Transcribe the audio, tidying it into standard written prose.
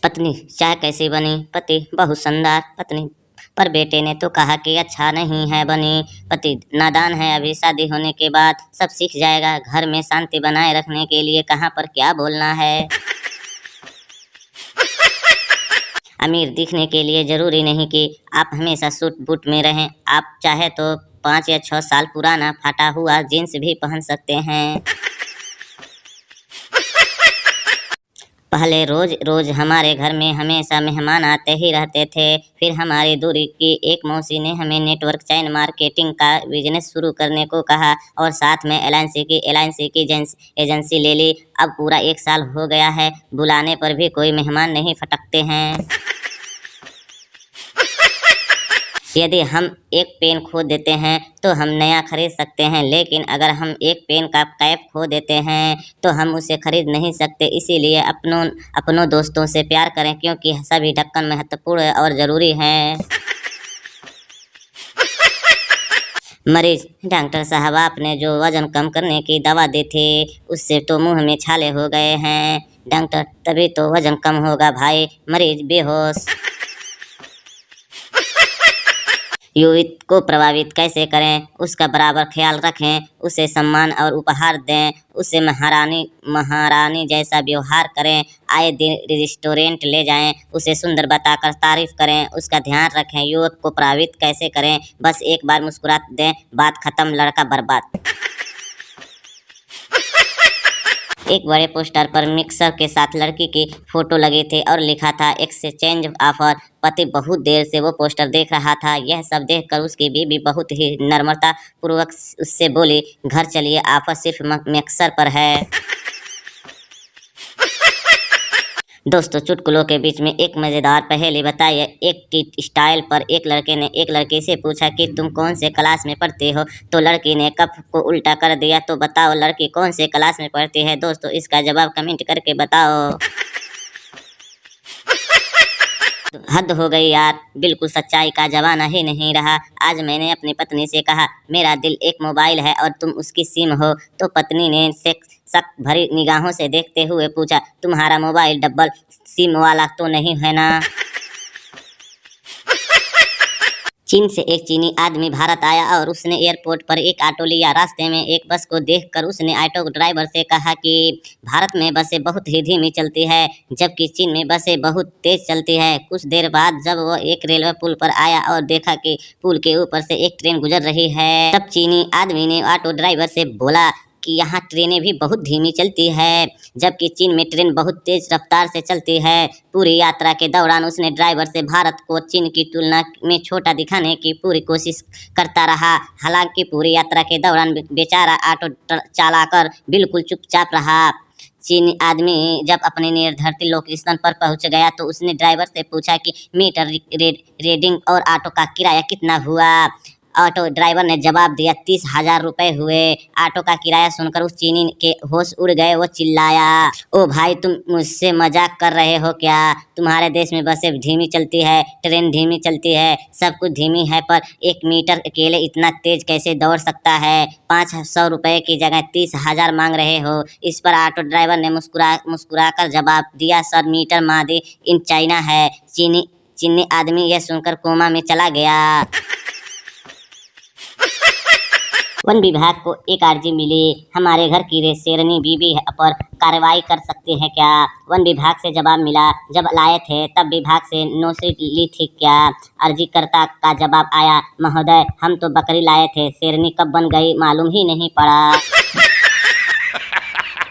पत्नी चाय कैसी बनी? पति बहुत शानदार। पत्नी पर बेटे ने तो कहा कि अच्छा नहीं है बनी। पति नादान है, अभी शादी होने के बाद सब सीख जाएगा। घर में शांति बनाए रखने के लिए कहाँ पर क्या बोलना है। अमीर दिखने के लिए जरूरी नहीं कि आप हमेशा सूट बूट में रहें। आप चाहे तो 5 या 6 साल पुराना फटा हुआ जीन्स भी पहन सकते हैं। पहले रोज रोज हमारे घर में हमेशा मेहमान आते ही रहते थे। फिर हमारी दूरी की एक मौसी ने हमें नेटवर्क चैन मार्केटिंग का बिजनेस शुरू करने को कहा और साथ में एलआईसी की एजेंसी ले ली। अब पूरा 1 साल हो गया है, बुलाने पर भी कोई मेहमान नहीं फटकते हैं। यदि हम एक पेन खो देते हैं तो हम नया खरीद सकते हैं, लेकिन अगर हम एक पेन का कैप खो देते हैं तो हम उसे खरीद नहीं सकते। इसीलिए अपनों दोस्तों से प्यार करें, क्योंकि सभी ढक्कन महत्वपूर्ण और जरूरी हैं। मरीज, डॉक्टर साहब आपने जो वजन कम करने की दवा दी थी उससे तो मुंह में छाले हो गए हैं। डॉक्टर, तभी तो वजन कम होगा भाई। मरीज बेहोश। युवती को प्रभावित कैसे करें, उसका बराबर ख्याल रखें, उसे सम्मान और उपहार दें, उसे महारानी जैसा व्यवहार करें, आए दिन रेस्टोरेंट ले जाएं, उसे सुंदर बताकर तारीफ करें, उसका ध्यान रखें। युवक को प्रभावित कैसे करें, बस एक बार मुस्कुरा दें, बात खत्म, लड़का बर्बाद। एक बड़े पोस्टर पर मिक्सर के साथ लड़की की फोटो लगी थी और लिखा था एक्सचेंज ऑफर। पति बहुत देर से वो पोस्टर देख रहा था। यह सब देखकर उसकी बीवी बहुत ही नम्रता पूर्वक उससे बोली, घर चलिए, ऑफर सिर्फ मिक्सर पर है। दोस्तों, चुटकुलों के बीच में एक मजेदार पहेली बताइए। एक टी स्टाइल पर एक लड़के ने एक लड़की से पूछा कि तुम कौन से क्लास में पढ़ती हो, तो लड़की ने कप को उल्टा कर दिया। तो बताओ लड़की कौन से क्लास में पढ़ती है? दोस्तों, इसका जवाब कमेंट करके बताओ। हद हो गई यार, बिल्कुल सच्चाई का जमाना ही नहीं रहा। आज मैंने अपनी पत्नी से कहा, मेरा दिल एक मोबाइल है और तुम उसकी सिम हो। तो पत्नी ने शक भरी निगाहों से देखते हुए पूछा, तुम्हारा मोबाइल डबल सिम वाला तो नहीं है ना? चीन से एक चीनी आदमी भारत आया और उसने एयरपोर्ट पर एक ऑटो लिया। रास्ते में एक बस को देखकर उसने ऑटो ड्राइवर से कहा कि भारत में बसें बहुत ही धीमी चलती है, जबकि चीन में बसें बहुत तेज चलती है। कुछ देर बाद जब वो एक रेलवे पुल पर आया और देखा कि पुल के ऊपर से एक ट्रेन गुजर रही है, तब चीनी आदमी ने ऑटो ड्राइवर से बोला कि यहाँ ट्रेनें भी बहुत धीमी चलती है, जबकि चीन में ट्रेन बहुत तेज रफ्तार से चलती है। पूरी यात्रा के दौरान उसने ड्राइवर से भारत को चीन की तुलना में छोटा दिखाने की पूरी कोशिश करता रहा। हालांकि पूरी यात्रा के दौरान बेचारा ऑटो चालक बिल्कुल चुपचाप रहा। चीनी आदमी जब अपने निर्धारित लोकेशन पर पहुंच गया तो उसने ड्राइवर से पूछा कि मीटर रीडिंग और ऑटो का किराया कितना हुआ। ऑटो ड्राइवर ने जवाब दिया, 30,000 रुपये हुए। ऑटो का किराया सुनकर उस चीनी के होश उड़ गए। वो चिल्लाया, ओ भाई, तुम मुझसे मजाक कर रहे हो क्या? तुम्हारे देश में बसें धीमी चलती है, ट्रेन धीमी चलती है, सब कुछ धीमी है, पर 1 मीटर अकेले इतना तेज कैसे दौड़ सकता है? 500 रुपये की जगह 30,000 मांग रहे हो। इस पर ऑटो ड्राइवर ने मुस्कुरा कर जवाब दिया, sir, meter made in China है। चीनी आदमी यह सुनकर कोमा में चला गया। वन विभाग को एक अर्जी मिली, हमारे घर की शेरनी बीबी पर कार्रवाई कर सकते हैं क्या? वन विभाग से जवाब मिला, जब लाए थे तब विभाग से नोटिस ली थी क्या? अर्जीकर्ता का जवाब आया, महोदय, हम तो बकरी लाए थे, शेरनी कब बन गई मालूम ही नहीं पड़ा।